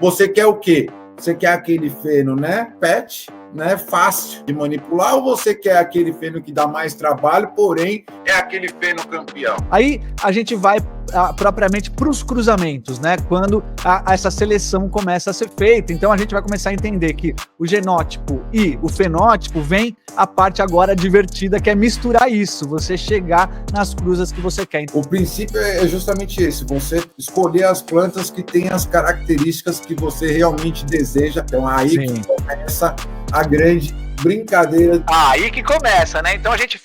Você quer o quê? Você quer aquele feno, né? PET, né? Fácil de manipular, ou você quer aquele feno que dá mais trabalho, porém é aquele feno campeão? Aí a gente vai propriamente para os cruzamentos, né? Quando essa seleção começa a ser feita. Então a gente vai começar a entender que o genótipo e o fenótipo vem a parte agora divertida, que é misturar isso, você chegar nas cruzas que você quer. O princípio é justamente esse, você escolher as plantas que têm as características que você realmente deseja. Então aí Sim. que começa a grande brincadeira. Aí que começa, né? Então a gente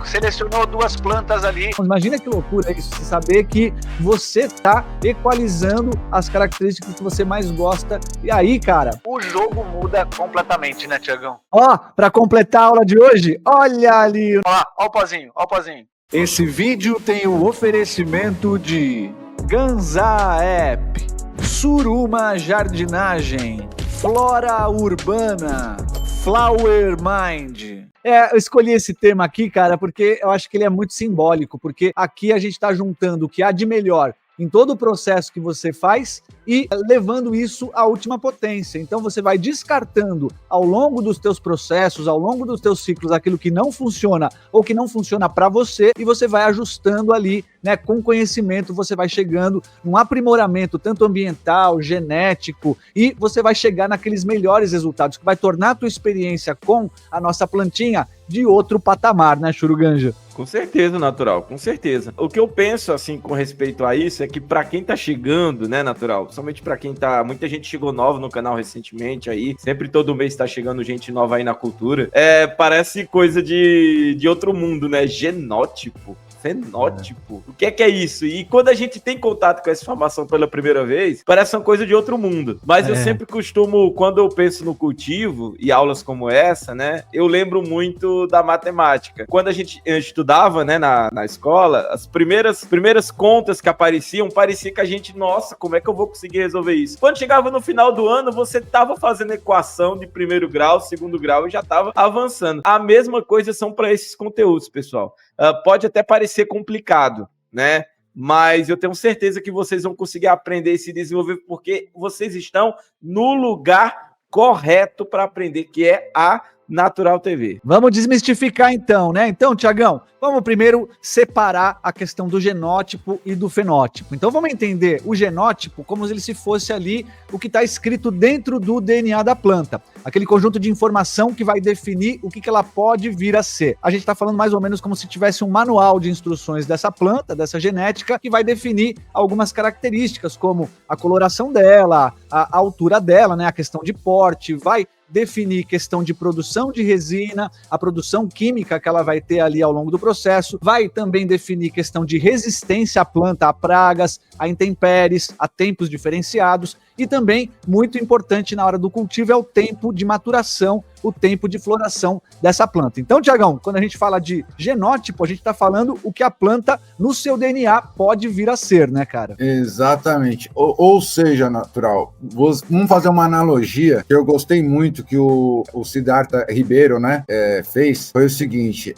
selecionou 2 plantas ali. Imagina que loucura isso, você saber que você tá equalizando as características que você mais gosta. E aí, cara, o jogo muda completamente, né, Tiagão? Ó, pra completar a aula de hoje, olha ali. Ó o pozinho, ó o pozinho. Esse vídeo tem o oferecimento de Ganza App, Suruma Jardinagem, Flora Urbana, Flower Mind. Eu escolhi esse tema aqui, cara, porque eu acho que ele é muito simbólico, porque aqui a gente está juntando o que há de melhor em todo o processo que você faz e levando isso à última potência. Então você vai descartando ao longo dos teus processos, ao longo dos teus ciclos, aquilo que não funciona ou que não funciona para você, e você vai ajustando ali, né? Com conhecimento você vai chegando num aprimoramento tanto ambiental, genético, e você vai chegar naqueles melhores resultados, que vai tornar a tua experiência com a nossa plantinha de outro patamar, né, Churuganja? Com certeza, Natural, com certeza. O que eu penso, assim, com respeito a isso, é que pra quem tá chegando, né, Natural, principalmente pra quem tá... Muita gente chegou nova no canal recentemente aí, sempre todo mês tá chegando gente nova aí na cultura. Parece coisa de outro mundo, né? Genótipo. Fenótipo. O que é isso? E quando a gente tem contato com essa informação pela primeira vez, parece uma coisa de outro mundo. Mas eu sempre costumo, quando eu penso no cultivo e aulas como essa, né, eu lembro muito da matemática. Quando a gente estudava, né, na escola, as primeiras contas que apareciam, parecia que a gente, nossa, como é que eu vou conseguir resolver isso? Quando chegava no final do ano, você tava fazendo equação de primeiro grau, segundo grau e já tava avançando. A mesma coisa são para esses conteúdos, pessoal. Pode até parecer complicado, né? Mas eu tenho certeza que vocês vão conseguir aprender e se desenvolver, porque vocês estão no lugar correto para aprender, que é a Natural TV. Vamos desmistificar então, né? Então, Tiagão, vamos primeiro separar a questão do genótipo e do fenótipo. Então vamos entender o genótipo como se fosse ali o que está escrito dentro do DNA da planta. Aquele conjunto de informação que vai definir o que ela pode vir a ser. A gente está falando mais ou menos como se tivesse um manual de instruções dessa planta, dessa genética, que vai definir algumas características, como a coloração dela, a altura dela, né? A questão de porte, vai definir questão de produção de resina, a produção química que ela vai ter ali ao longo do processo, vai também definir questão de resistência à planta, a pragas, a intempéries, a tempos diferenciados, e também, muito importante na hora do cultivo, é o tempo de maturação, o tempo de floração dessa planta. Então, Tiagão, quando a gente fala de genótipo, a gente está falando o que a planta, no seu DNA, pode vir a ser, né, cara? Exatamente. Ou seja, Natural, vamos fazer uma analogia que eu gostei muito que o Siddhartha Ribeiro, né, fez, foi o seguinte,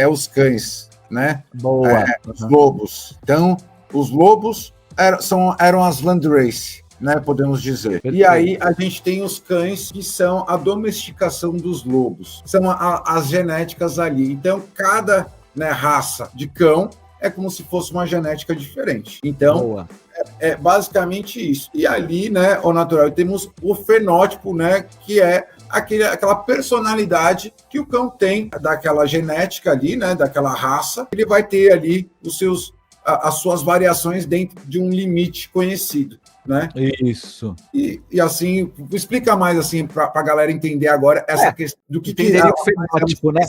os cães, né? Boa. Os lobos. Então, os lobos eram as landrace, né, podemos dizer. Perfeito. E aí a gente tem os cães, que são a domesticação dos lobos. São as genéticas ali. Então, cada, né, raça de cão é como se fosse uma genética diferente. Então, é basicamente isso. E ali, né, o Natural, temos o fenótipo, né, que é aquela personalidade que o cão tem daquela genética ali, né, daquela raça. Ele vai ter ali as suas variações dentro de um limite conhecido, né? Isso. E assim, explica mais assim para a galera entender agora essa questão do que é o fenótipo, né?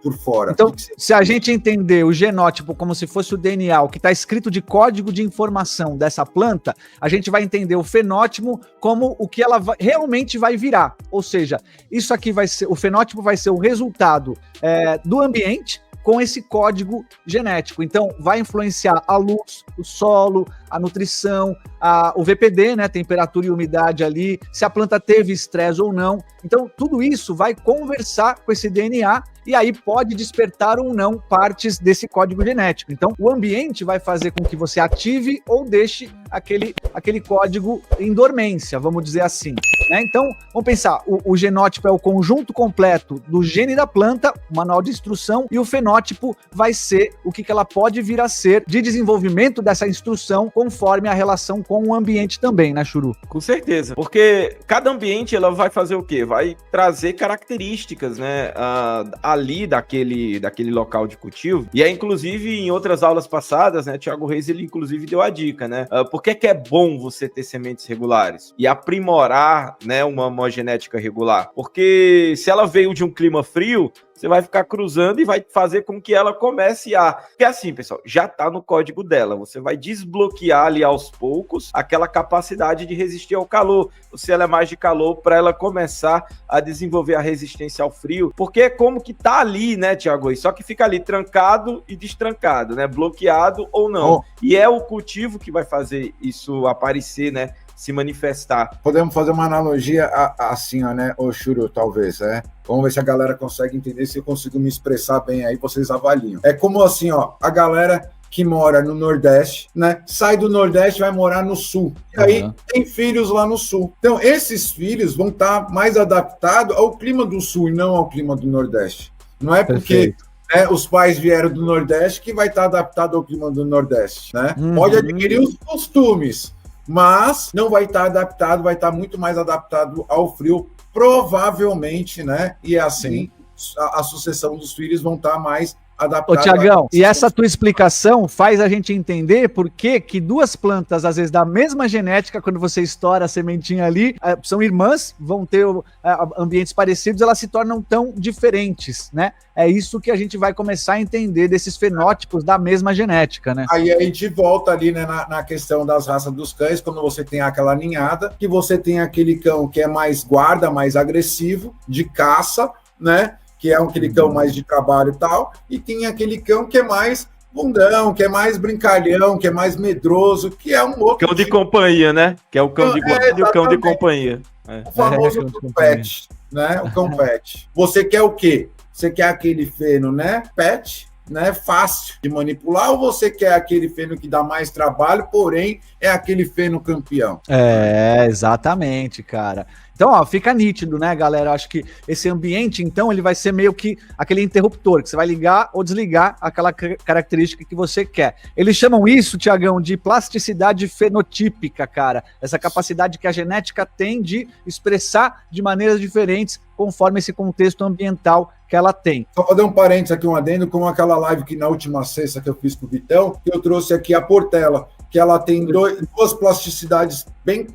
Por fora. Então, se a gente entender o genótipo como se fosse o DNA, o que está escrito de código de informação dessa planta, a gente vai entender o fenótipo como o que ela realmente vai virar. Ou seja, isso aqui o fenótipo vai ser o resultado do ambiente com esse código genético. Então, vai influenciar a luz, o solo, a nutrição, o VP TD, né, temperatura e umidade ali, se a planta teve estresse ou não. Então, tudo isso vai conversar com esse DNA e aí pode despertar ou não partes desse código genético. Então, o ambiente vai fazer com que você ative ou deixe aquele código em dormência, vamos dizer assim, né? Então, vamos pensar, o genótipo é o conjunto completo do gene da planta, o manual de instrução, e o fenótipo vai ser o que ela pode vir a ser de desenvolvimento dessa instrução conforme a relação com o ambiente também, né, Churu? Com certeza, porque cada ambiente ela vai fazer o quê? Vai trazer características, né, ali daquele local de cultivo. E aí, inclusive, em outras aulas passadas, né, Thiago Reis, ele inclusive deu a dica, né, por que é bom você ter sementes regulares e aprimorar, né, uma genética regular? Porque se ela veio de um clima frio, você vai ficar cruzando e vai fazer com que ela comece a... Porque assim, pessoal, já tá no código dela. Você vai desbloquear ali aos poucos aquela capacidade de resistir ao calor. Se ela é mais de calor, para ela começar a desenvolver a resistência ao frio. Porque é como que tá ali, né, Thiago? Só que fica ali trancado e destrancado, né? Bloqueado ou não. Oh. E é o cultivo que vai fazer isso aparecer, né? Se manifestar. Podemos fazer uma analogia assim, ó, né, ô Churu, talvez, né? Vamos ver se a galera consegue entender, se eu consigo me expressar bem aí, vocês avaliam. É como assim, ó, a galera que mora no Nordeste, né, sai do Nordeste e vai morar no Sul. E aí tem filhos lá no Sul. Então, esses filhos vão estar mais adaptados ao clima do Sul e não ao clima do Nordeste. Não é porque... os pais vieram do Nordeste que vai estar adaptado ao clima do Nordeste, né? Pode adquirir os costumes, mas não vai estar adaptado, vai estar muito mais adaptado ao frio, provavelmente, né? E assim, a sucessão dos filhos vão estar mais adaptados. Ô, Tiagão, e essa tua explicação faz a gente entender por que duas plantas, às vezes da mesma genética, quando você estoura a sementinha ali, são irmãs, vão ter ambientes parecidos, elas se tornam tão diferentes, né? É isso que a gente vai começar a entender desses fenótipos da mesma genética, né? Aí a gente volta ali, né, na questão das raças dos cães, quando você tem aquela ninhada, que você tem aquele cão que é mais guarda, mais agressivo, de caça, né? Que é aquele cão mais de trabalho e tal, e tem aquele cão que é mais bundão, que é mais brincalhão, que é mais medroso, que é um outro... Cão de companhia, né? Que é o cão de guarda e o cão de companhia. O famoso cão pet, né? O cão pet. Você quer o quê? Você quer aquele feno, né? Pet, né? Fácil de manipular, ou você quer aquele feno que dá mais trabalho, porém é aquele feno campeão? É, exatamente, cara. Então, ó, fica nítido, né, galera? Acho que esse ambiente, então, ele vai ser meio que aquele interruptor, que você vai ligar ou desligar aquela característica que você quer. Eles chamam isso, Tiagão, de plasticidade fenotípica, cara. Essa capacidade que a genética tem de expressar de maneiras diferentes conforme esse contexto ambiental que ela tem. Só para dar um parênteses aqui, um adendo, com aquela live que na última sexta que eu fiz com o Vitão, que eu trouxe aqui a Portela, que ela tem duas plasticidades bem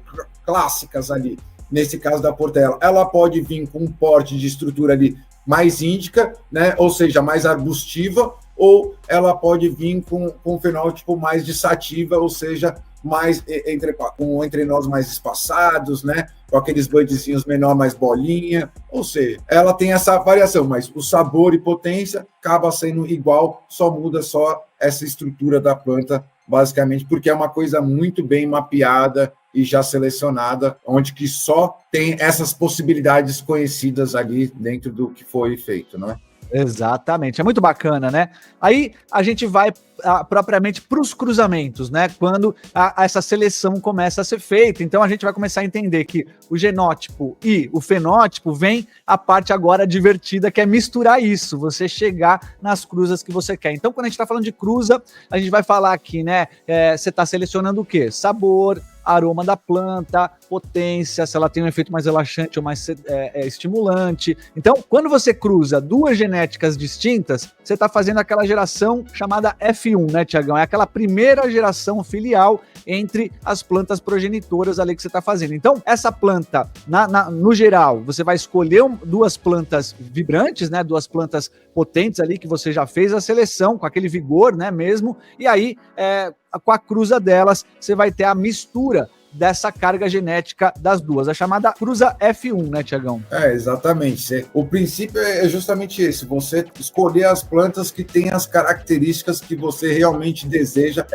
clássicas ali. Nesse caso da Portela, ela pode vir com um porte de estrutura ali mais índica, né? Ou seja, mais arbustiva, ou ela pode vir com um fenótipo mais de sativa, ou seja, mais entre nós mais espaçados, né? Com aqueles budzinhos menor, mais bolinha, ou seja, ela tem essa variação, mas o sabor e potência acaba sendo igual, só muda só essa estrutura da planta, basicamente, porque é uma coisa muito bem mapeada e já selecionada, onde que só tem essas possibilidades conhecidas ali dentro do que foi feito, não é? Exatamente, é muito bacana, né? Aí a gente vai propriamente para os cruzamentos, né? Quando essa seleção começa a ser feita, então a gente vai começar a entender que o genótipo e o fenótipo vem a parte agora divertida, que é misturar isso, você chegar nas cruzas que você quer. Então, quando a gente está falando de cruza, a gente vai falar aqui, né? Você está selecionando o quê? Sabor, aroma da planta, potência, se ela tem um efeito mais relaxante ou mais estimulante. Então, quando você cruza duas genéticas distintas, você está fazendo aquela geração chamada F1, né, Tiagão? É aquela primeira geração filial entre as plantas progenitoras ali que você está fazendo. Então, essa planta, no geral, você vai escolher duas plantas vibrantes, né, duas plantas potentes ali que você já fez a seleção, com aquele vigor, né, mesmo, e aí, com a cruza delas, você vai ter a mistura dessa carga genética das duas. A chamada cruza F1, né, Tiagão? Exatamente. O princípio é justamente esse, você escolher as plantas que têm as características que você realmente deseja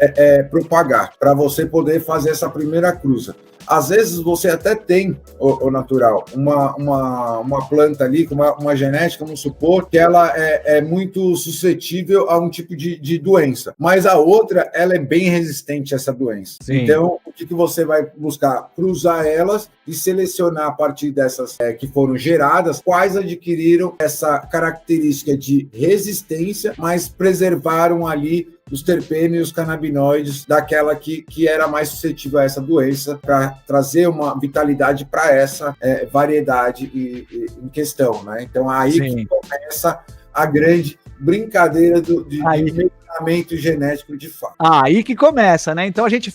propagar, para você poder fazer essa primeira cruza. Às vezes você até tem, o natural, uma planta ali, com uma genética, vamos supor, que ela é muito suscetível a um tipo de doença, mas a outra, ela é bem resistente a essa doença. Sim. Então, o que você vai buscar? Cruzar elas e selecionar a partir dessas que foram geradas, quais adquiriram essa característica de resistência, mas preservaram ali os terpenos e os canabinoides daquela que era mais suscetível a essa doença, para trazer uma vitalidade para essa variedade em questão, né? Então, aí que começa a grande brincadeira de melhoramento genético de fato. Aí que começa, né? Então a gente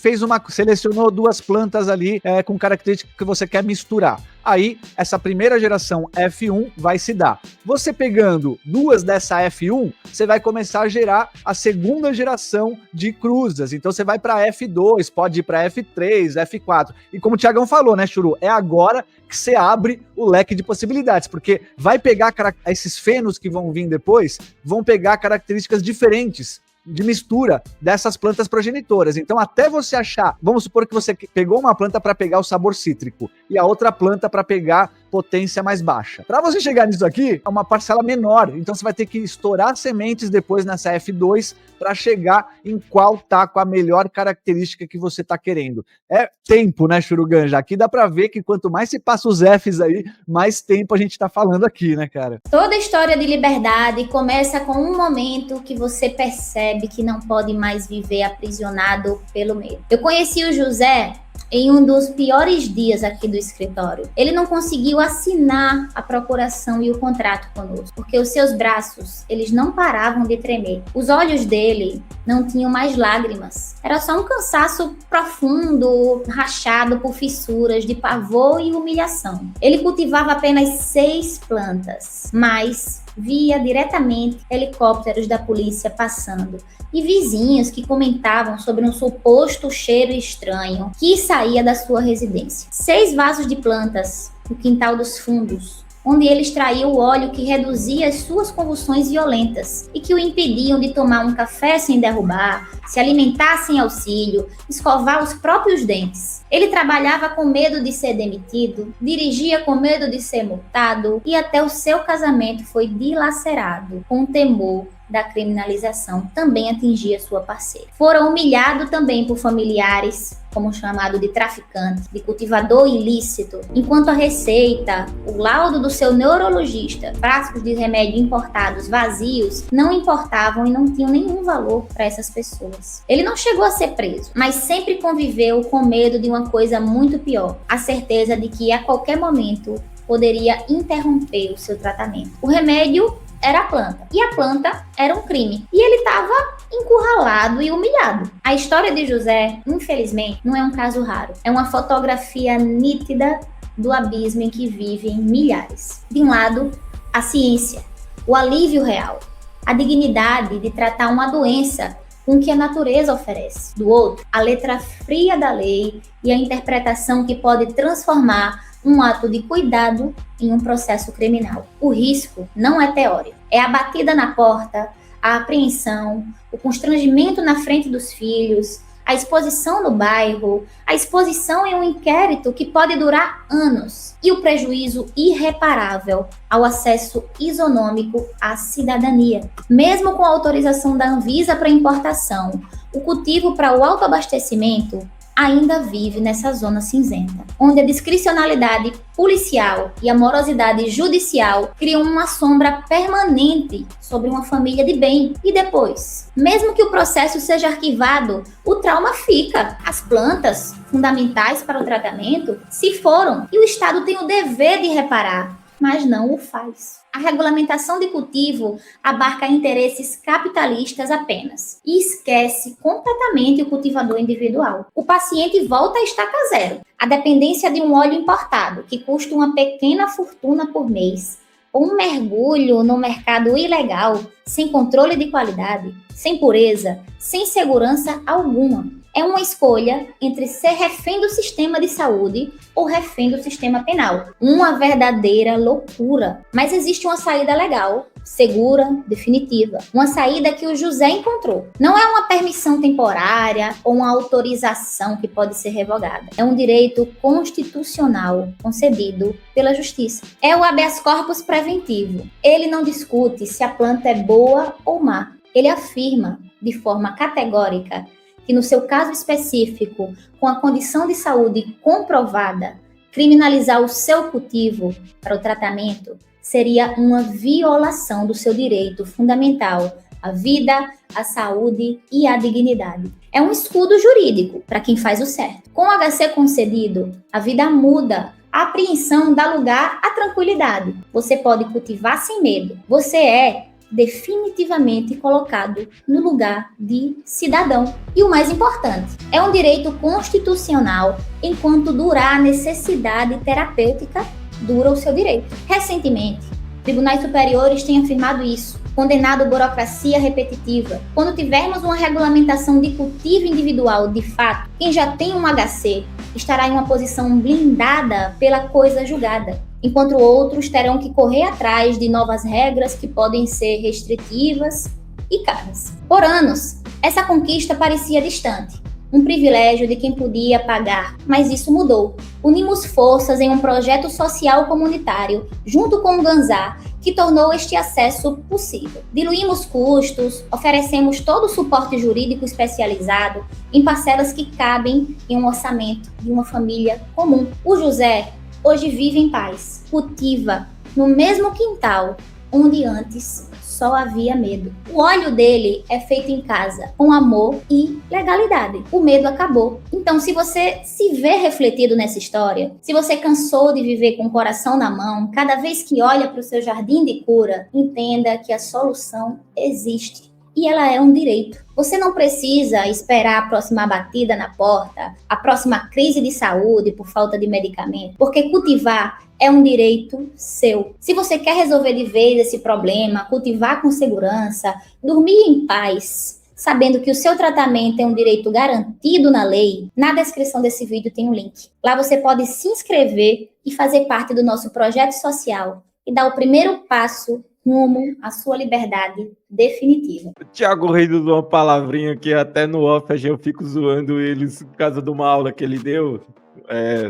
selecionou duas plantas ali com características que você quer misturar. Aí, essa primeira geração F1 vai se dar. Você pegando duas dessa F1, você vai começar a gerar a segunda geração de cruzas. Então, você vai para F2, pode ir para F3, F4. E como o Tiagão falou, né, Churu? É agora que você abre o leque de possibilidades, porque vai pegar esses fenos que vão vir depois, vão pegar características diferentes de mistura dessas plantas progenitoras. Então, até você achar, vamos supor que você pegou uma planta para pegar o sabor cítrico e a outra planta para pegar potência mais baixa. Para você chegar nisso aqui, é uma parcela menor. Então, você vai ter que estourar sementes depois nessa F2 para chegar em qual tá com a melhor característica que você tá querendo. É tempo, né, Churuganja? Aqui dá para ver que quanto mais se passa os Fs aí, mais tempo a gente tá falando aqui, né, cara? Toda história de liberdade começa com um momento que você percebe que não pode mais viver aprisionado pelo medo. Eu conheci o José em um dos piores dias aqui do escritório. Ele não conseguiu assinar a procuração e o contrato conosco, porque os seus braços, eles não paravam de tremer. Os olhos dele não tinham mais lágrimas. Era só um cansaço profundo, rachado por fissuras de pavor e humilhação. Ele cultivava apenas 6 plantas, mas via diretamente helicópteros da polícia passando e vizinhos que comentavam sobre um suposto cheiro estranho que saía da sua residência. 6 vasos de plantas no quintal dos fundos, onde ele extraía o óleo que reduzia as suas convulsões violentas e que o impediam de tomar um café sem derrubar, se alimentar sem auxílio, escovar os próprios dentes. Ele trabalhava com medo de ser demitido, dirigia com medo de ser multado e até o seu casamento foi dilacerado com o temor da criminalização também atingia sua parceira. Foram humilhados também por familiares, como chamado de traficante, de cultivador ilícito, enquanto a receita, o laudo do seu neurologista, frascos de remédio importados vazios, não importavam e não tinham nenhum valor para essas pessoas. Ele não chegou a ser preso, mas sempre conviveu com medo de uma coisa muito pior, a certeza de que a qualquer momento poderia interromper o seu tratamento. O remédio era a planta, e a planta era um crime, e ele estava encurralado e humilhado. A história de José, infelizmente, não é um caso raro, é uma fotografia nítida do abismo em que vivem milhares. De um lado, a ciência, o alívio real, a dignidade de tratar uma doença com o que a natureza oferece. Do outro, a letra fria da lei e a interpretação que pode transformar um ato de cuidado em um processo criminal. O risco não é teórico, é a batida na porta, a apreensão, o constrangimento na frente dos filhos, a exposição no bairro, a exposição em um inquérito que pode durar anos e o prejuízo irreparável ao acesso isonômico à cidadania. Mesmo com a autorização da Anvisa para importação, o cultivo para o autoabastecimento ainda vive nessa zona cinzenta, onde a discricionalidade policial e a morosidade judicial criam uma sombra permanente sobre uma família de bem. E depois, mesmo que o processo seja arquivado, o trauma fica. As plantas, fundamentais para o tratamento, se foram, e o Estado tem o dever de reparar, mas não o faz. A regulamentação de cultivo abarca interesses capitalistas apenas e esquece completamente o cultivador individual. O paciente volta a estaca zero. A dependência de um óleo importado, que custa uma pequena fortuna por mês, ou um mergulho no mercado ilegal, sem controle de qualidade, sem pureza, sem segurança alguma. É uma escolha entre ser refém do sistema de saúde ou refém do sistema penal. Uma verdadeira loucura. Mas existe uma saída legal, segura, definitiva. Uma saída que o José encontrou. Não é uma permissão temporária ou uma autorização que pode ser revogada. É um direito constitucional concedido pela justiça. É o habeas corpus preventivo. Ele não discute se a planta é boa ou má. Ele afirma, de forma categórica, que no seu caso específico, com a condição de saúde comprovada, criminalizar o seu cultivo para o tratamento seria uma violação do seu direito fundamental à vida, à saúde e à dignidade. É um escudo jurídico para quem faz o certo. Com o HC concedido, a vida muda. A apreensão dá lugar à tranquilidade. Você pode cultivar sem medo. Você é definitivamente colocado no lugar de cidadão. E o mais importante, é um direito constitucional enquanto durar a necessidade terapêutica, dura o seu direito. Recentemente, tribunais superiores têm afirmado isso, condenado burocracia repetitiva. Quando tivermos uma regulamentação de cultivo individual de fato, quem já tem um HC estará em uma posição blindada pela coisa julgada, enquanto outros terão que correr atrás de novas regras que podem ser restritivas e caras. Por anos, essa conquista parecia distante, um privilégio de quem podia pagar, mas isso mudou. Unimos forças em um projeto social comunitário, junto com o Ganzá, que tornou este acesso possível. Diluímos custos, oferecemos todo o suporte jurídico especializado em parcelas que cabem em um orçamento de uma família comum. O José hoje vive em paz, cultiva no mesmo quintal onde antes só havia medo. O óleo dele é feito em casa, com amor e legalidade. O medo acabou. Então, se você se vê refletido nessa história, se você cansou de viver com o coração na mão, cada vez que olha para o seu jardim de cura, entenda que a solução existe. E ela é um direito. Você não precisa esperar a próxima batida na porta, a próxima crise de saúde por falta de medicamento, porque cultivar é um direito seu. Se você quer resolver de vez esse problema, cultivar com segurança, dormir em paz, sabendo que o seu tratamento é um direito garantido na lei, na descrição desse vídeo tem um link. Lá você pode se inscrever e fazer parte do nosso projeto social e dar o primeiro passo rumo à sua liberdade definitiva. O Thiago Reis usou uma palavrinha que até no off eu fico zoando eles por causa de uma aula que ele deu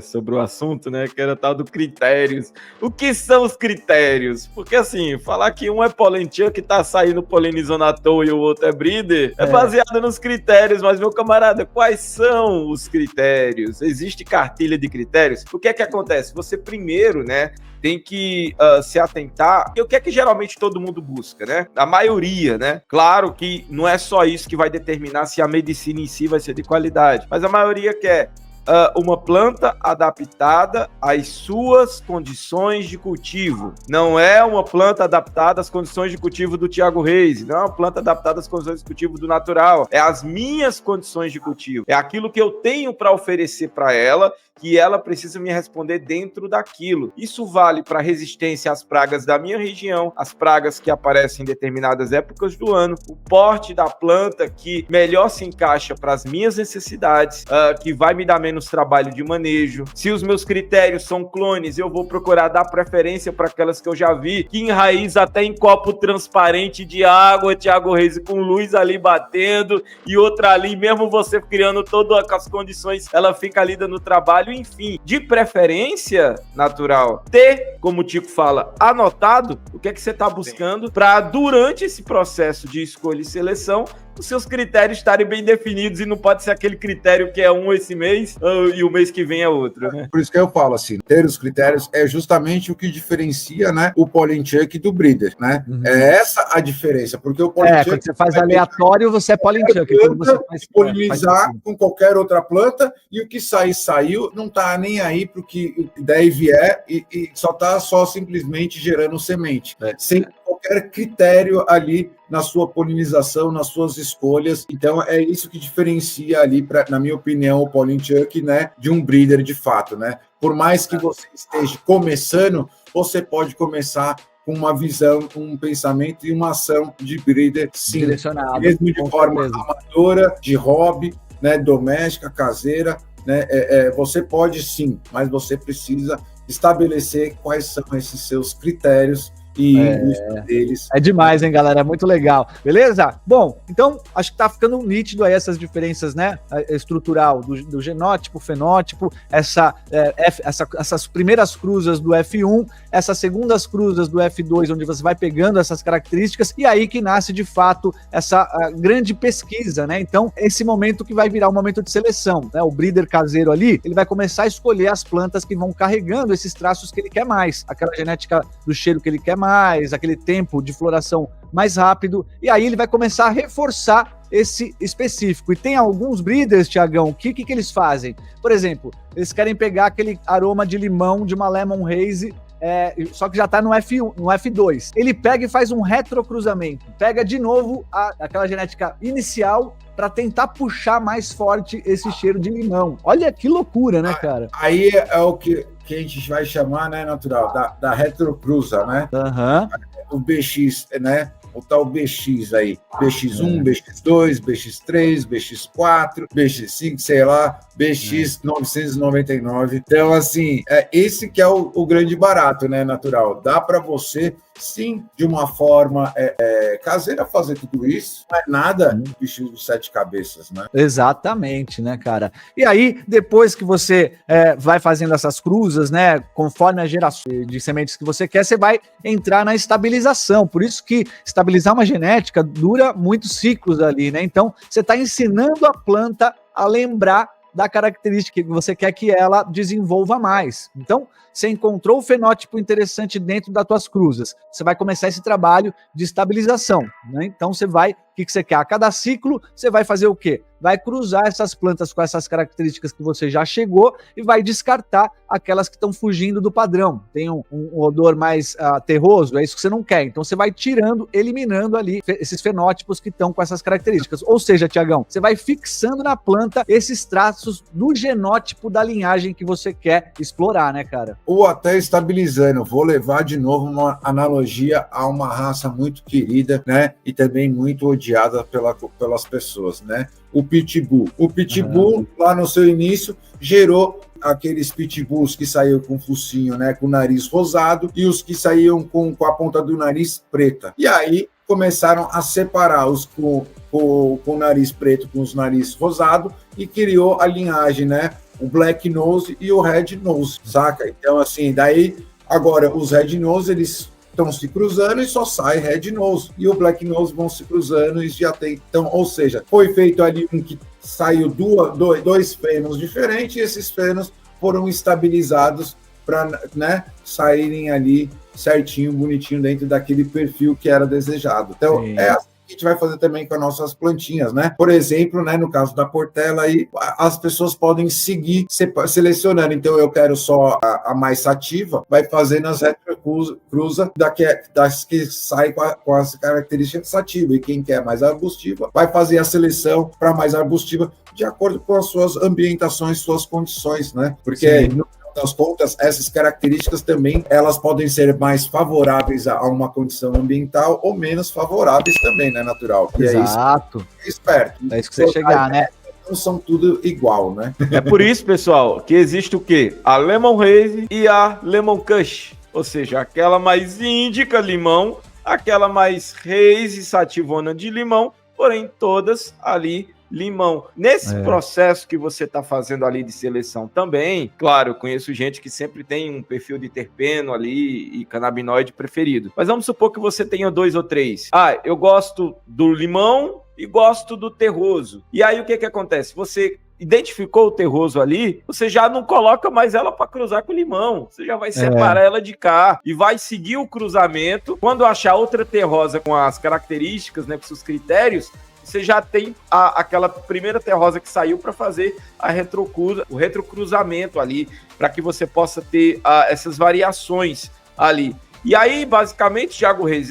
sobre o assunto, né? Que era tal do critérios. O que são os critérios? Porque assim, falar que um é polentia que tá saindo polinizando à toa e o outro é breeder, é baseado nos critérios, mas meu camarada, quais são os critérios? Existe cartilha de critérios? O que é que acontece? Você primeiro, né, tem que se atentar. E o que é que geralmente todo mundo busca, né? A maioria, né? Claro que não é só isso que vai determinar se a medicina em si vai ser de qualidade, mas a maioria quer uma planta adaptada às suas condições de cultivo. Não é uma planta adaptada às condições de cultivo do Thiago Reis, não é uma planta adaptada às condições de cultivo do natural, é as minhas condições de cultivo, é aquilo que eu tenho para oferecer para ela, que ela precisa me responder dentro daquilo. Isso vale para resistência às pragas da minha região, as pragas que aparecem em determinadas épocas do ano, o porte da planta que melhor se encaixa para as minhas necessidades, que vai me dar menos trabalho de manejo. Se os meus critérios são clones, eu vou procurar dar preferência para aquelas que eu já vi, que enraiza até em copo transparente de água, Thiago Reis, com luz ali batendo, e outra ali, mesmo você criando todas as condições, ela fica lida no trabalho. Enfim, de preferência natural, ter, como o Tico fala, anotado o que é que você está buscando para, durante esse processo de escolha e seleção, os seus critérios estarem bem definidos e não pode ser aquele critério que é um esse mês e o mês que vem é outro, né? Por isso que eu falo assim, ter os critérios é justamente o que diferencia, né, o Pollenchuck do breeder, né? É essa a diferença, porque o Pollenchuck... quando você faz aleatório, você é Pollenchuck. Quando você faz polinizar com qualquer outra planta e o que sair, saiu, não tá nem aí pro que der e vier e só tá simplesmente gerando semente, sem qualquer critério ali na sua polinização, nas suas escolhas. Então é isso que diferencia ali, na minha opinião, o Pollenchuck, né, de um breeder de fato, né? Por mais que você esteja começando, você pode começar com uma visão, um pensamento e uma ação de breeder, sim, mesmo de forma amadora, de hobby, né, doméstica, caseira, né, você pode sim, mas você precisa estabelecer quais são esses seus critérios e o deles. É demais, hein, galera? É muito legal. Beleza? Bom, então acho que tá ficando nítido aí essas diferenças, né? Estrutural do genótipo, fenótipo, essas primeiras cruzas do F1, essas segundas cruzas do F2, onde você vai pegando essas características, e aí que nasce de fato essa grande pesquisa, né? Então, esse momento que vai virar um momento de seleção, né? O breeder caseiro ali, ele vai começar a escolher as plantas que vão carregando esses traços que ele quer mais, aquela genética do cheiro que ele quer mais, aquele tempo de floração mais rápido, e aí ele vai começar a reforçar esse específico. E tem alguns breeders, Tiagão, que eles fazem? Por exemplo, eles querem pegar aquele aroma de limão de uma Lemon Haze, só que já tá no F1, no F2. Ele pega e faz um retrocruzamento, pega de novo aquela genética inicial para tentar puxar mais forte esse cheiro de limão. Olha que loucura, né, cara? Aí é o que a gente vai chamar, né, natural, da retrocruza, né? O BX, né? O tal BX aí, BX1, BX2, BX3, BX4, BX5, sei lá, BX 999. Então, assim, esse que é o grande barato, né, natural. Dá para você, sim, de uma forma caseira fazer tudo isso, não é nada bicho de 7 cabeças, né? Exatamente, né, cara? E aí, depois que você vai fazendo essas cruzas, né, conforme a geração de sementes que você quer, você vai entrar na estabilização. Por isso que estabilizar uma genética dura muitos ciclos ali, né? Então, você está ensinando a planta a lembrar da característica que você quer que ela desenvolva mais. Então, você encontrou o fenótipo interessante dentro das tuas cruzas. Você vai começar esse trabalho de estabilização, né? Então, você vai... O que você quer? A cada ciclo, você vai fazer o quê? Vai cruzar essas plantas com essas características que você já chegou e vai descartar aquelas que estão fugindo do padrão. Tem um odor mais terroso, é isso que você não quer. Então, você vai tirando, eliminando ali esses fenótipos que estão com essas características. Ou seja, Tiagão, você vai fixando na planta esses traços do genótipo da linhagem que você quer explorar, né, cara? Ou até estabilizando. Vou levar de novo uma analogia a uma raça muito querida, né? E também muito odiada pelas pessoas, né? O Pitbull. O Pitbull, lá no seu início, gerou aqueles pitbulls que saíam com focinho, né? Com o nariz rosado e os que saíam com a ponta do nariz preta. E aí começaram a separar os com o nariz preto com os nariz rosado e criou a linhagem, né? O Black Nose e o Red Nose, saca? Então, assim, daí, agora, os Red Nose, eles estão se cruzando e só sai Red Nose. E o Black Nose vão se cruzando e já tem... Então, ou seja, foi feito ali um que saiu dois fenos diferentes e esses fenos foram estabilizados para, né, saírem ali certinho, bonitinho, dentro daquele perfil que era desejado. Então, assim que a gente vai fazer também com as nossas plantinhas, né? Por exemplo, né, no caso da Portela, aí, as pessoas podem seguir selecionando. Então, eu quero só a mais sativa, vai fazendo as retrocruza das que saem com as características sativas. E quem quer mais arbustiva, vai fazer a seleção para mais arbustiva de acordo com as suas ambientações, suas condições, né? Porque... das contas, essas características também, elas podem ser mais favoráveis a uma condição ambiental ou menos favoráveis também, né, natural? E exato. É isso, esperto. É isso que você chegar, né? Não são tudo igual, né? É por isso, pessoal, que existe o quê? A Lemon Haze e a Lemon Kush, ou seja, aquela mais índica limão, aquela mais haze sativona de limão, porém todas ali limão. Nesse processo que você está fazendo ali de seleção também, claro, eu conheço gente que sempre tem um perfil de terpeno ali e canabinoide preferido. Mas vamos supor que você tenha 2 ou 3. Eu gosto do limão e gosto do terroso. E aí o que acontece? Você identificou o terroso ali, você já não coloca mais ela para cruzar com o limão. Você já vai separar ela de cá e vai seguir o cruzamento. Quando achar outra terrosa com as características, né, com seus critérios, você já tem aquela primeira terrosa que saiu para fazer o retrocruzamento ali, para que você possa ter essas variações ali. E aí, basicamente, Thiago Reis,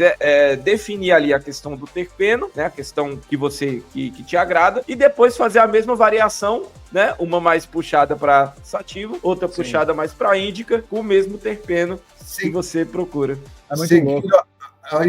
definir ali a questão do terpeno, né, a questão que te agrada, e depois fazer a mesma variação, né, uma mais puxada para sativa, outra puxada mais para índica, com o mesmo terpeno que você procura. É muito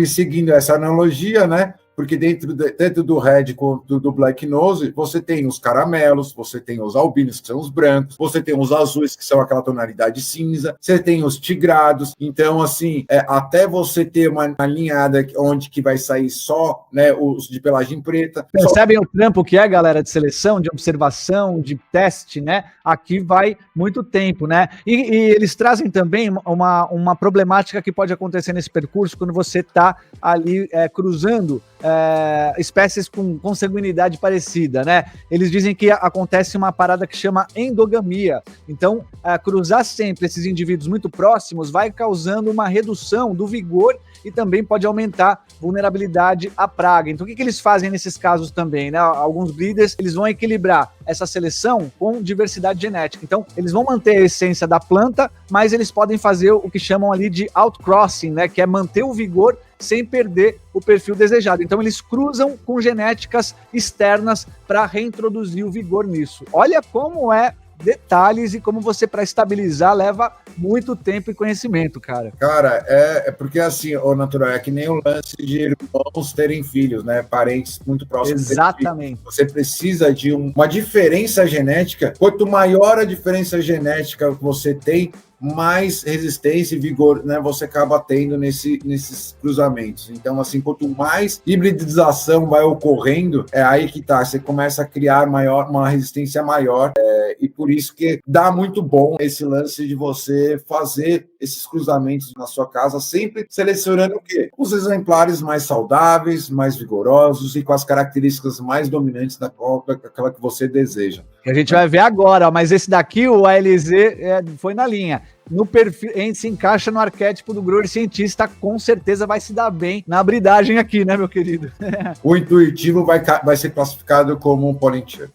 seguindo essa analogia, né? porque dentro do Red quanto do Black Nose, você tem os caramelos, você tem os albinos, que são os brancos, você tem os azuis, que são aquela tonalidade cinza, você tem os tigrados. Então, assim, até você ter uma linhada onde que vai sair só, né, os de pelagem preta. Percebem o trampo que é, galera, de seleção, de observação, de teste, né? Aqui vai muito tempo, né? E eles trazem também uma problemática que pode acontecer nesse percurso quando você está ali cruzando espécies com consanguinidade parecida, né? Eles dizem que acontece uma parada que chama endogamia. Então, cruzar sempre esses indivíduos muito próximos vai causando uma redução do vigor e também pode aumentar vulnerabilidade à praga. Então, o que eles fazem nesses casos também, né? Alguns breeders, eles vão equilibrar essa seleção com diversidade genética. Então, eles vão manter a essência da planta, mas eles podem fazer o que chamam ali de outcrossing, né? Que é manter o vigor sem perder o perfil desejado. Então, eles cruzam com genéticas externas para reintroduzir o vigor nisso. Olha como detalhes e como você, para estabilizar, leva muito tempo e conhecimento, cara. Cara, é porque assim, o natural, é que nem o lance de irmãos terem filhos, né? Parentes muito próximos. Exatamente. Você precisa de uma diferença genética. Quanto maior a diferença genética que você tem, mais resistência e vigor, né, você acaba tendo nesses cruzamentos. Então, assim, quanto mais hibridização vai ocorrendo, é aí que tá, você começa a criar uma resistência maior, e por isso que dá muito bom esse lance de você fazer esses cruzamentos na sua casa, sempre selecionando o quê? Os exemplares mais saudáveis, mais vigorosos e com as características mais dominantes daquela que você deseja. Que a gente vai ver agora, mas esse daqui, o ALZ, foi na linha. No perfil, se encaixa no arquétipo do grower cientista, com certeza vai se dar bem na bridagem aqui, né, meu querido? O intuitivo vai ser classificado como um Polinchuk.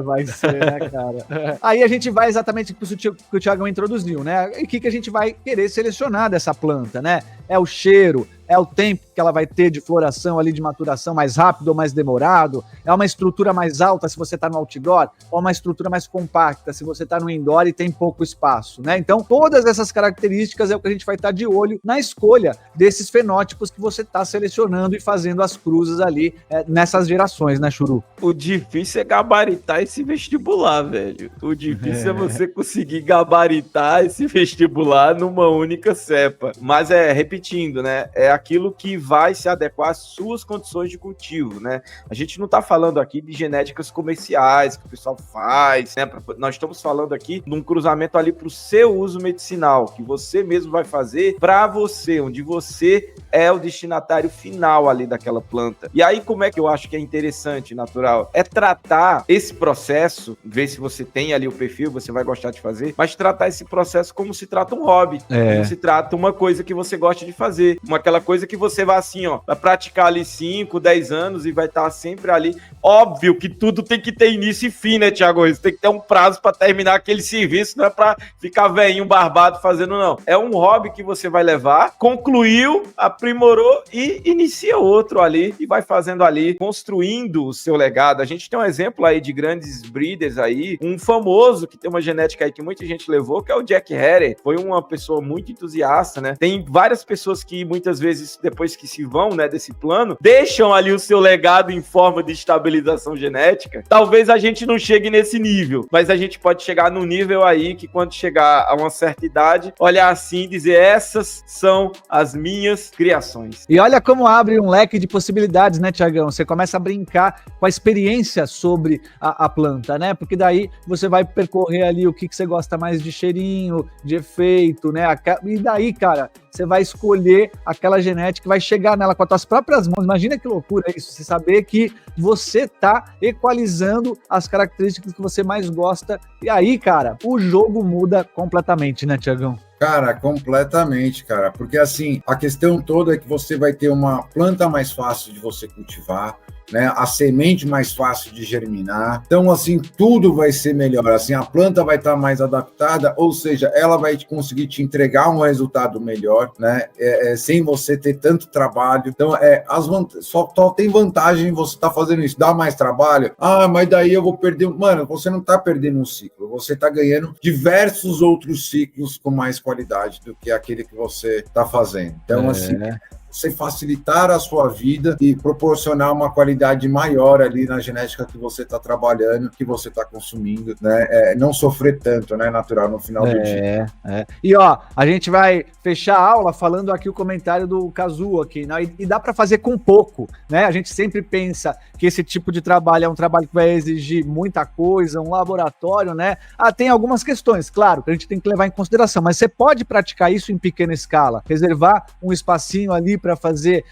Vai ser, né, cara? Aí a gente vai exatamente para o que o Thiagão introduziu, né? E o que a gente vai querer selecionar dessa planta, né? É o cheiro, é o tempo que ela vai ter de floração ali, de maturação mais rápido ou mais demorado, é uma estrutura mais alta se você está no outdoor, ou uma estrutura mais compacta se você está no indoor e tem pouco espaço, né? Então, todas essas características é o que a gente vai estar de olho na escolha desses fenótipos que você está selecionando e fazendo as cruzes ali nessas gerações, né, Churu? O difícil é gabaritar esse vestibular, velho. O difícil é você conseguir gabaritar esse vestibular numa única cepa. Mas repetindo, né? É aquilo que vai se adequar às suas condições de cultivo, né? A gente não tá falando aqui de genéticas comerciais que o pessoal faz, né? Nós estamos falando aqui de um cruzamento ali para o seu uso medicinal, que você mesmo vai fazer para você, onde você é o destinatário final ali daquela planta. E aí, como é que eu acho que é interessante, natural? É tratar esse processo, ver se você tem ali o perfil, você vai gostar de fazer, mas tratar esse processo como se trata um hobby, como se trata uma coisa que você gosta de fazer, aquela coisa que você vai assim, ó, vai praticar ali 5, 10 anos e vai estar sempre ali. Óbvio que tudo tem que ter início e fim, né, Thiago? Isso tem que ter um prazo para terminar aquele serviço, não é para ficar velhinho, barbado fazendo, não. É um hobby que você vai levar, concluiu, aprimorou e inicia outro ali e vai fazendo ali, construindo o seu legado. A gente tem um exemplo aí de grandes breeders aí, um famoso que tem uma genética aí que muita gente levou, que é o Jack Herer. Foi uma pessoa muito entusiasta, né? Tem várias pessoas que muitas vezes, depois que se vão, né, desse plano, deixam ali o seu legado em forma de estabilização genética. Talvez a gente não chegue nesse nível, mas a gente pode chegar num nível aí que quando chegar a uma certa idade, olhar assim e dizer, essas são as minhas criações. E olha como abre um leque de possibilidades, né, Thiagão? Você começa a brincar com a experiência sobre a planta, né? Porque daí você vai percorrer ali o que você gosta mais de cheirinho, de efeito, né? E daí, cara, você vai escolher aquela genética, vai chegar nela com as suas próprias mãos. Imagina que loucura isso, você saber que você está equalizando as características que você mais gosta. E aí, cara, o jogo muda completamente, né, Thiagão? Cara, completamente, cara. Porque, assim, a questão toda é que você vai ter uma planta mais fácil de você cultivar, né? A semente mais fácil de germinar. Então, assim, tudo vai ser melhor. Assim, a planta vai estar mais adaptada, ou seja, ela vai conseguir te entregar um resultado melhor, né? Sem você ter tanto trabalho. Então, só tem vantagem você estar fazendo isso. Dá mais trabalho? Ah, mas daí eu vou perder... Mano, você não está perdendo um ciclo. Você está ganhando diversos outros ciclos com mais qualidade do que aquele que você está fazendo. Então, assim... você facilitar a sua vida e proporcionar uma qualidade maior ali na genética que você está trabalhando, que você está consumindo, né? Não sofrer tanto, né, natural, no final do dia. E ó, a gente vai fechar a aula falando aqui o comentário do Kazuo aqui, né? E dá para fazer com pouco, né? A gente sempre pensa que esse tipo de trabalho é um trabalho que vai exigir muita coisa, um laboratório, né? Tem algumas questões, claro, que a gente tem que levar em consideração, mas você pode praticar isso em pequena escala, reservar um espacinho ali para fazer,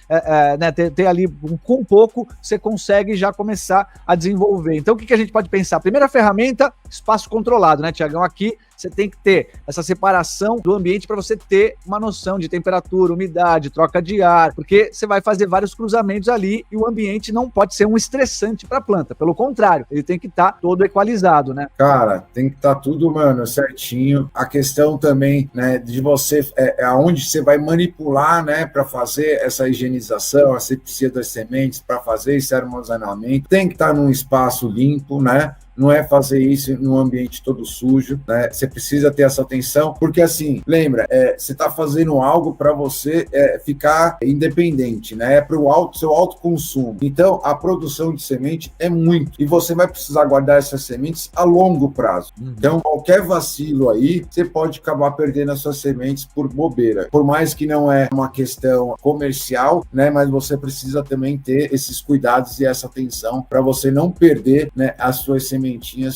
né, ter ali com pouco, você consegue já começar a desenvolver. Então, o que a gente pode pensar? Primeira ferramenta, espaço controlado, né, Tiagão? Aqui você tem que ter essa separação do ambiente para você ter uma noção de temperatura, umidade, troca de ar, porque você vai fazer vários cruzamentos ali e o ambiente não pode ser um estressante para a planta. Pelo contrário, ele tem que estar todo equalizado, né? Cara, tem que estar tudo, mano, certinho. A questão também, né, de você, aonde você vai manipular, né, para fazer essa higienização, a asepsia das sementes, para fazer esse armazenamento, tem que estar num espaço limpo, né? Não é fazer isso num ambiente todo sujo, né? Você precisa ter essa atenção, porque assim, lembra, você está fazendo algo para você ficar independente, né? É para o seu autoconsumo. Então, a produção de semente é muito, e você vai precisar guardar essas sementes a longo prazo. Então, qualquer vacilo aí, você pode acabar perdendo as suas sementes por bobeira. Por mais que não é uma questão comercial, né? Mas você precisa também ter esses cuidados e essa atenção para você não perder, né, as suas sementes,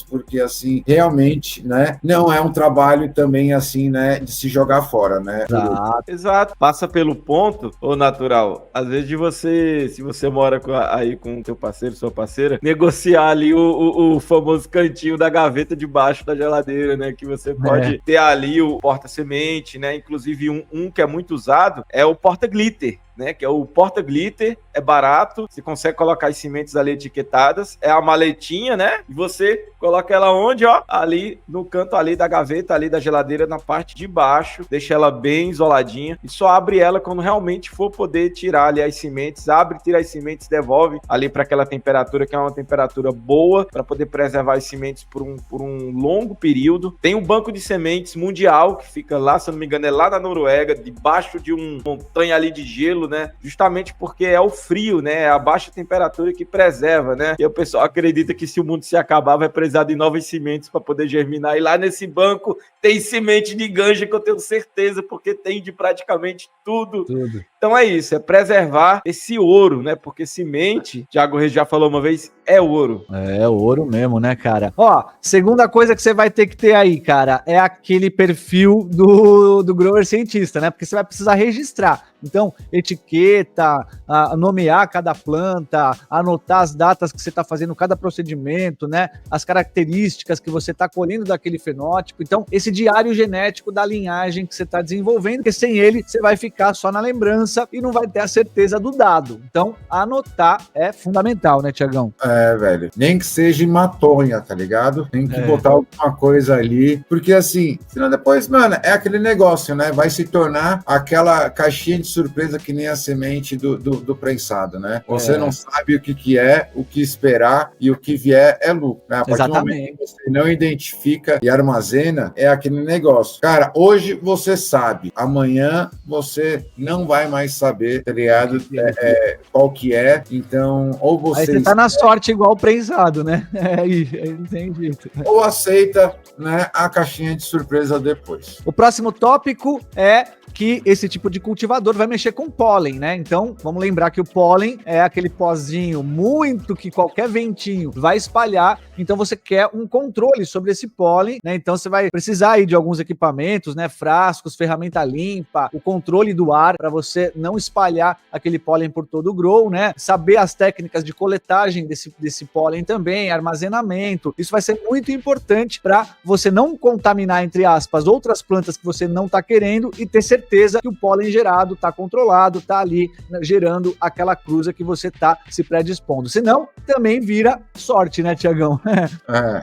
porque assim, realmente, né, não é um trabalho também assim, né, de se jogar fora, né? Exato. Passa pelo ponto, ô natural, às vezes se você mora aí com o teu parceiro, sua parceira, negociar ali o famoso cantinho da gaveta debaixo da geladeira, né, que você pode ter ali o porta-semente, né, inclusive um que é muito usado é o porta-glitter, né, que é o porta-glitter, é barato, você consegue colocar as sementes ali etiquetadas, é a maletinha, né, e você coloca ela onde, ó, ali no canto ali da gaveta, ali da geladeira, na parte de baixo, deixa ela bem isoladinha, e só abre ela quando realmente for poder tirar ali as sementes, abre, tira as sementes, devolve ali para aquela temperatura, que é uma temperatura boa, para poder preservar as sementes por um longo período. Tem um banco de sementes mundial, que fica lá, se eu não me engano, é lá na Noruega, debaixo de uma montanha ali de gelo, né? Justamente porque é o frio, né? É a baixa temperatura que preserva, né? E o pessoal acredita que se o mundo se acabar, vai precisar de novas sementes para poder germinar. E lá nesse banco tem semente de ganja, que eu tenho certeza, porque tem de praticamente tudo. Então é isso, é preservar esse ouro, né? Porque semente, Thiago Reis já falou uma vez, é ouro. É ouro mesmo, né, cara? Ó, segunda coisa que você vai ter que ter aí, cara, é aquele perfil do grower cientista, né? Porque você vai precisar registrar. Então, etiqueta, nomear cada planta, anotar as datas que você está fazendo cada procedimento, né? As características que você está colhendo daquele fenótipo. Então, esse diário genético da linhagem que você está desenvolvendo, porque sem ele você vai ficar só na lembrança e não vai ter a certeza do dado. Então, anotar é fundamental, né, Tiagão? Velho. Nem que seja em matonha, tá ligado? Tem que botar alguma coisa ali, porque assim, senão depois, mano, é aquele negócio, né? Vai se tornar aquela caixinha de surpresa que nem a semente do prensado, né? Você não sabe o que é, o que esperar, e o que vier é lucro, né? A partir do momento que você não identifica e armazena, é aquele negócio. Cara, hoje você sabe, amanhã você não vai mais saber, tá ligado? Qual que é, então, ou você... Aí você tá na sorte igual o prensado, né? Aí não tem jeito. Ou aceita, né, a caixinha de surpresa depois. O próximo tópico é que esse tipo de cultivador vai mexer com pólen, né? Então, vamos lembrar que o pólen é aquele pozinho muito que qualquer ventinho vai espalhar, então você quer um controle sobre esse pólen, né? Então você vai precisar aí de alguns equipamentos, né? Frascos, ferramenta limpa, o controle do ar para você não espalhar aquele pólen por todo o grow, né? Saber as técnicas de coletagem desse pólen também, armazenamento. Isso vai ser muito importante para você não contaminar, entre aspas, outras plantas que você não está querendo e ter certeza que o pólen gerado está controlado, está ali, né, gerando aquela cruza que você está se predispondo. Senão, também vira sorte, né, Tiagão?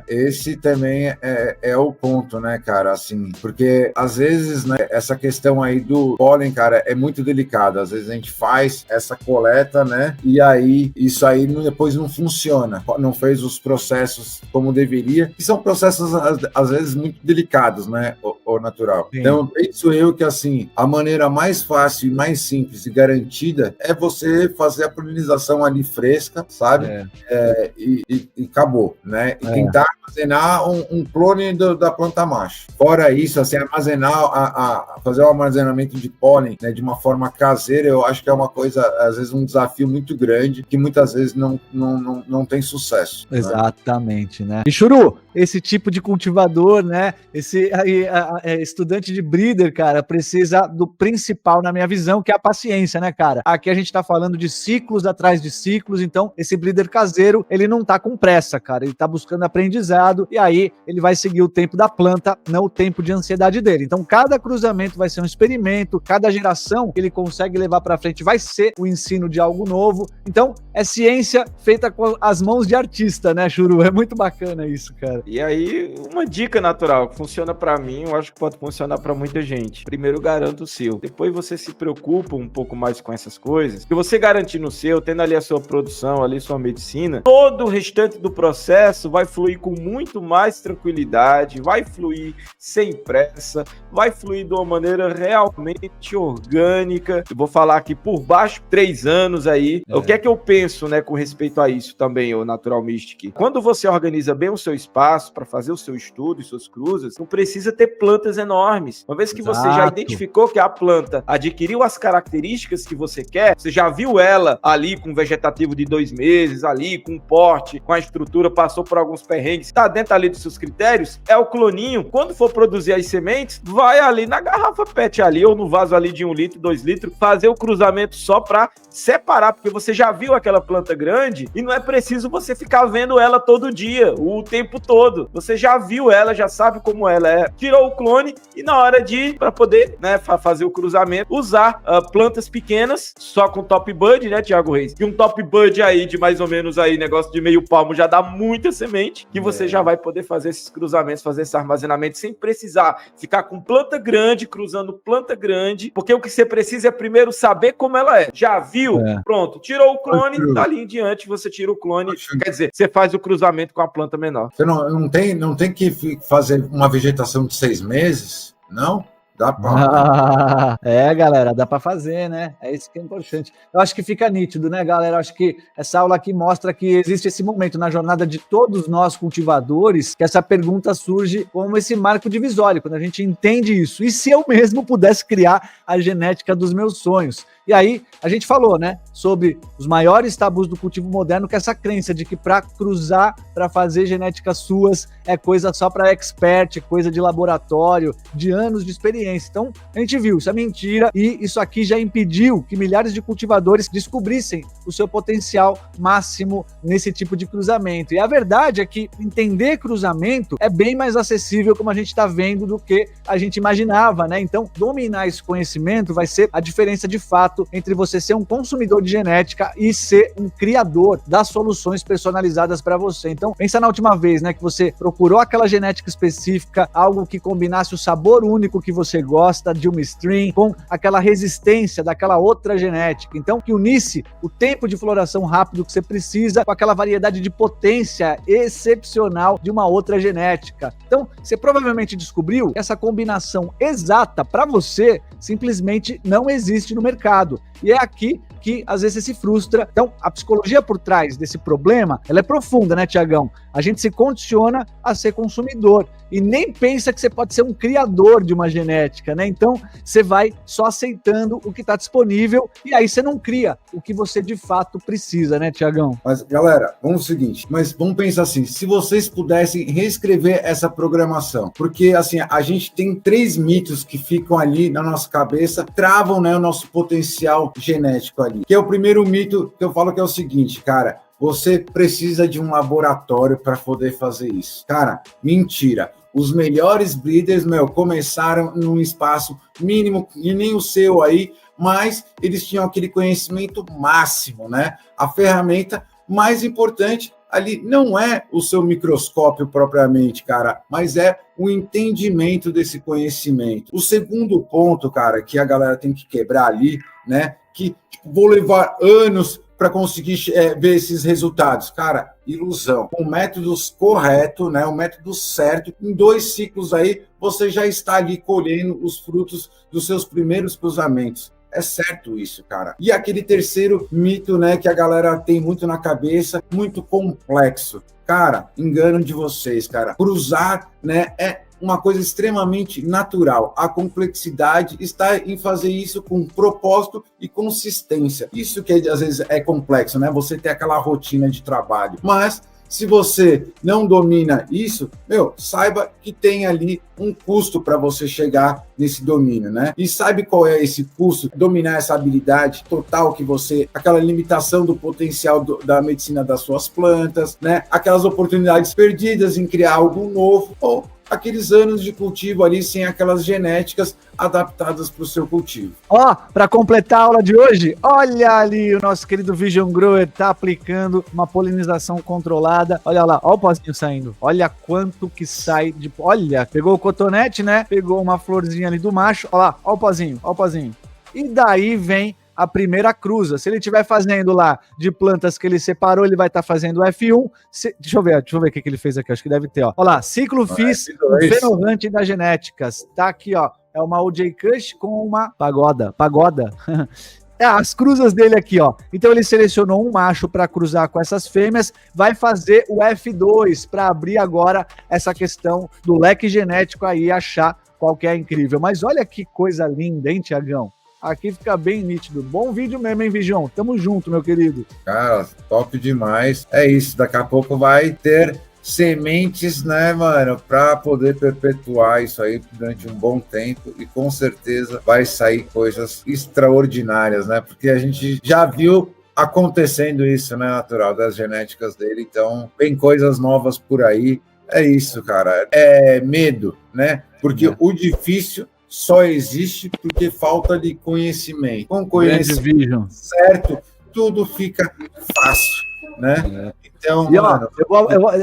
Esse também é o ponto, né, cara, assim, porque às vezes, né, essa questão aí do pólen, cara, é muito delicada. Às vezes a gente faz essa coleta, né, e aí isso aí depois não funciona, não fez os processos como deveria, e são processos às vezes muito delicados, né, ô Natural. Sim. Então, penso eu que, assim, a maneira mais fácil e mais simples e garantida é você fazer a polinização ali fresca, sabe? E acabou, né? E tentar armazenar um clone da planta macho. Fora isso, assim, fazer o armazenamento de pólen, né, de uma forma caseira, eu acho que é uma coisa, às vezes, um desafio muito grande, que muitas vezes não tem sucesso. Exatamente, né? E Churu, esse tipo de cultivador, né? Esse estudante de breeder, cara, precisa do principal, na minha visão, que é a paciência, né, cara? Aqui a gente tá falando de ciclos atrás de ciclos, então esse breeder caseiro, ele não tá com pressa, cara. Ele tá buscando aprendizado e aí ele vai seguir o tempo da planta, não o tempo de ansiedade dele. Então cada cruzamento vai ser um experimento, cada geração que ele consegue levar pra frente vai ser o ensino de algo novo. Então é ciência feita com as mãos de artista, né, Churu? É muito bacana isso, cara. E aí, uma dica natural que funciona pra mim, eu acho que pode funcionar pra muita gente. Primeiro, garanta o seu. Depois você se preocupa um pouco mais com essas coisas. Se você garantir no seu, tendo ali a sua produção, ali sua medicina, todo o restante do processo vai fluir com muito mais tranquilidade, vai fluir sem pressa, vai fluir de uma maneira realmente orgânica. Eu vou falar aqui por baixo, 3 anos aí. O que é que eu penso, né, com respeito a isso também, o Natural Mystic? Quando você organiza bem o seu espaço para fazer o seu estudo e suas cruzas, não precisa ter plantas enormes. Uma vez que você já identificou que a planta adquiriu as características que você quer, você já viu ela ali com vegetativo de 2 meses, ali com porte, com a estrutura, passou por alguns perrengues, tá dentro ali dos seus critérios, é o cloninho. Quando for produzir as sementes, vai ali na garrafa PET ali, ou no vaso ali de 1 litro, 2 litros, fazer o cruzamento só para separar, porque você já viu aquela planta grande e não é preciso você ficar vendo ela todo dia, o tempo todo. Você já viu ela, já sabe como ela é. Tirou o clone e na hora para poder, né, fazer o cruzamento, usar plantas pequenas, só com top bud, né, Thiago Reis? E um top bud aí de mais ou menos aí, negócio de meio palmo, já dá muita semente, que você já vai poder fazer esses cruzamentos, fazer esse armazenamento sem precisar ficar com planta grande, cruzando planta grande, porque o que você precisa é primeiro saber como ela é. Já viu? Pronto. Tirou o clone, dali em diante você tira o clone, quer dizer, você faz o cruzamento com a planta menor. Você não tem que fazer uma vegetação de 6 meses, não? Dá pra... galera, dá pra fazer, né? É isso que é importante. Eu acho que fica nítido, né, galera? Eu acho que essa aula aqui mostra que existe esse momento na jornada de todos nós cultivadores, que essa pergunta surge como esse marco divisório, quando a gente entende isso. E se eu mesmo pudesse criar a genética dos meus sonhos? E aí, a gente falou, né, sobre os maiores tabus do cultivo moderno, que é essa crença de que para cruzar, para fazer genéticas suas, é coisa só para expert, é coisa de laboratório, de anos de experiência. Então, a gente viu, isso é mentira, e isso aqui já impediu que milhares de cultivadores descobrissem o seu potencial máximo nesse tipo de cruzamento. E a verdade é que entender cruzamento é bem mais acessível, como a gente está vendo, do que a gente imaginava, né? Então, dominar esse conhecimento vai ser a diferença de fato entre você ser um consumidor de genética e ser um criador das soluções personalizadas para você. Então, pensa na última vez, né, que você procurou aquela genética específica, algo que combinasse o sabor único que você gosta de uma strain com aquela resistência daquela outra genética. Então, que unisse o tempo de floração rápido que você precisa com aquela variedade de potência excepcional de uma outra genética. Então, você provavelmente descobriu que essa combinação exata para você simplesmente não existe no mercado. E é aqui que às vezes você se frustra. Então, a psicologia por trás desse problema, ela é profunda, né, Tiagão? A gente se condiciona a ser consumidor e nem pensa que você pode ser um criador de uma genética, né? Então, você vai só aceitando o que está disponível e aí você não cria o que você de fato precisa, né, Tiagão? Mas, galera, vamos ao seguinte, vamos pensar assim, se vocês pudessem reescrever essa programação, porque, assim, a gente tem 3 mitos que ficam ali na nossa cabeça, travam, né, o nosso potencial genético ali, que é o primeiro mito que eu falo que é o seguinte, cara, você precisa de um laboratório para poder fazer isso. Cara, mentira. Os melhores breeders, começaram num espaço mínimo, e nem o seu aí, mas eles tinham aquele conhecimento máximo, né? A ferramenta mais importante ali não é o seu microscópio propriamente, cara, mas é o entendimento desse conhecimento. O segundo ponto, cara, que a galera tem que quebrar ali, né? Que vou levar anos para conseguir ver esses resultados. Cara, ilusão. Com métodos corretos, né, o método certo, em 2 ciclos aí, você já está ali colhendo os frutos dos seus primeiros cruzamentos. É certo isso, cara. E aquele terceiro mito, né, que a galera tem muito na cabeça, muito complexo. Cara, engano de vocês, cara. Cruzar, né, é uma coisa extremamente natural. A complexidade está em fazer isso com propósito e consistência. Isso que às vezes é complexo, né? Você ter aquela rotina de trabalho. Mas se você não domina isso, saiba que tem ali um custo para você chegar nesse domínio, né? E sabe qual é esse custo? Dominar essa habilidade total que você... Aquela limitação do potencial da medicina das suas plantas, né? Aquelas oportunidades perdidas em criar algo novo, ou aqueles anos de cultivo ali sem aquelas genéticas adaptadas para o seu cultivo. Para completar a aula de hoje, olha ali, o nosso querido Vision Grower está aplicando uma polinização controlada. Olha lá, olha o pozinho saindo. Olha quanto que sai de... Olha, pegou o cotonete, né? Pegou uma florzinha ali do macho. Olha lá, olha o pozinho. E daí vem a primeira cruza. Se ele estiver fazendo lá de plantas que ele separou, ele vai estar fazendo F1. Deixa eu ver o que ele fez aqui. Acho que deve ter, ó. Olha lá, ciclo FIS, o Fenorante das genéticas. Tá aqui, ó. É uma OJ Kush com uma pagoda. As cruzas dele aqui, ó. Então ele selecionou um macho para cruzar com essas fêmeas, vai fazer o F2 para abrir agora essa questão do leque genético aí e achar qual que é incrível. Mas olha que coisa linda, hein, Tiagão? Aqui fica bem nítido. Bom vídeo mesmo, hein, Vigião? Tamo junto, meu querido. Cara, top demais. É isso, daqui a pouco vai ter sementes, né, mano, para poder perpetuar isso aí durante um bom tempo e com certeza vai sair coisas extraordinárias, né? Porque a gente já viu acontecendo isso, né, natural, das genéticas dele. Então, vem coisas novas por aí. É isso, cara. É medo, né? Porque o difícil só existe porque falta de conhecimento. Com conhecimento certo, tudo fica fácil, né? Então, e, ó,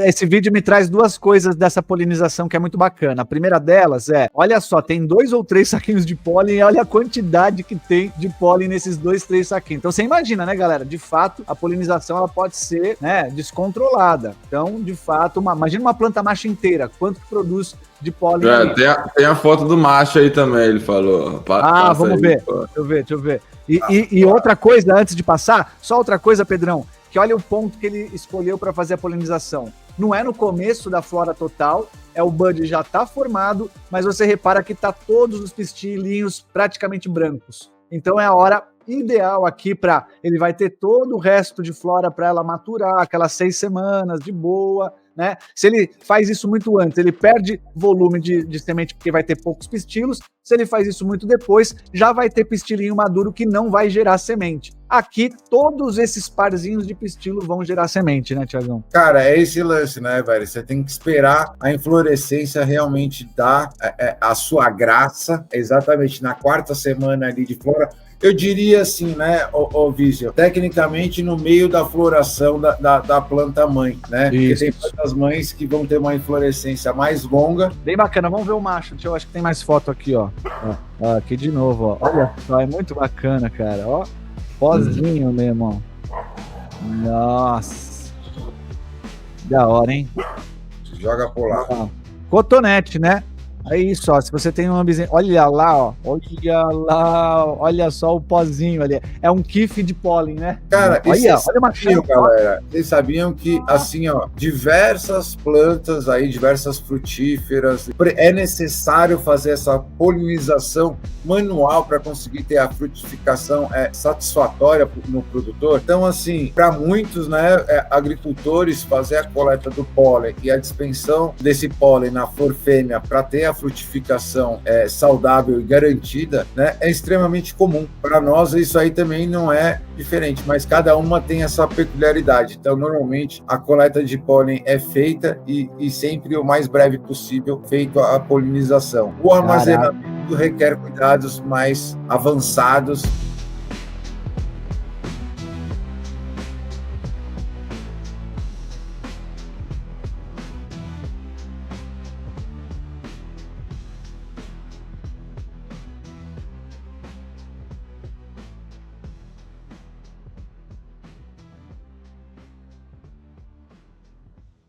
esse vídeo me traz duas coisas dessa polinização que é muito bacana. A primeira delas é, olha só, tem 2 ou 3 saquinhos de pólen e olha a quantidade que tem de pólen nesses 2, 3 saquinhos. Então você imagina, né, galera? De fato, a polinização ela pode ser, né, descontrolada. Então, de fato, imagina uma planta macho inteira, quanto que produz de pólen. Tem a foto do macho aí também, ele falou. Vamos ver. Deixa eu ver. E outra coisa, antes de passar, só outra coisa, Pedrão, que olha o ponto que ele escolheu para fazer a polinização. Não é no começo da flora total, o bud já está formado, mas você repara que tá todos os pistilinhos praticamente brancos. Então é a hora ideal aqui para ele vai ter todo o resto de flora para ela maturar, aquelas 6 semanas de boa, né? Se ele faz isso muito antes, ele perde volume de semente porque vai ter poucos pistilos. Se ele faz isso muito depois, já vai ter pistilinho maduro que não vai gerar semente. Aqui, todos esses parzinhos de pistilo vão gerar semente, né, Tiagão? Cara, é esse lance, né, velho? Você tem que esperar a inflorescência realmente dar a sua graça, exatamente na 4ª semana ali de flora. Eu diria assim, né, ô Vísio, tecnicamente no meio da floração da planta mãe, né? Isso. Porque tem plantas mães que vão ter uma inflorescência mais longa. Bem bacana, vamos ver o macho. Eu acho que tem mais foto aqui, ó. Aqui de novo, ó. Olha só, é muito bacana, cara, ó. Pozinho mesmo, ó. Nossa. Da hora, hein? Joga por lá. Cotonete, né? É isso, ó. Se você tem um ambiente. Olha lá, ó. Olha só o pozinho ali. É um kiff de pólen, né? Cara, olha uma cheia, galera. Vocês sabiam que, assim, ó, diversas plantas aí, diversas frutíferas, é necessário fazer essa polinização manual para conseguir ter a frutificação satisfatória no produtor. Então, assim, para muitos, né, agricultores, fazer a coleta do pólen e a dispensão desse pólen na flor fêmea para ter a frutificação saudável e garantida, né, é extremamente comum. Para nós, isso aí também não é diferente, mas cada uma tem essa peculiaridade. Então, normalmente, a coleta de pólen é feita e sempre o mais breve possível feito a polinização. O armazenamento requer cuidados mais avançados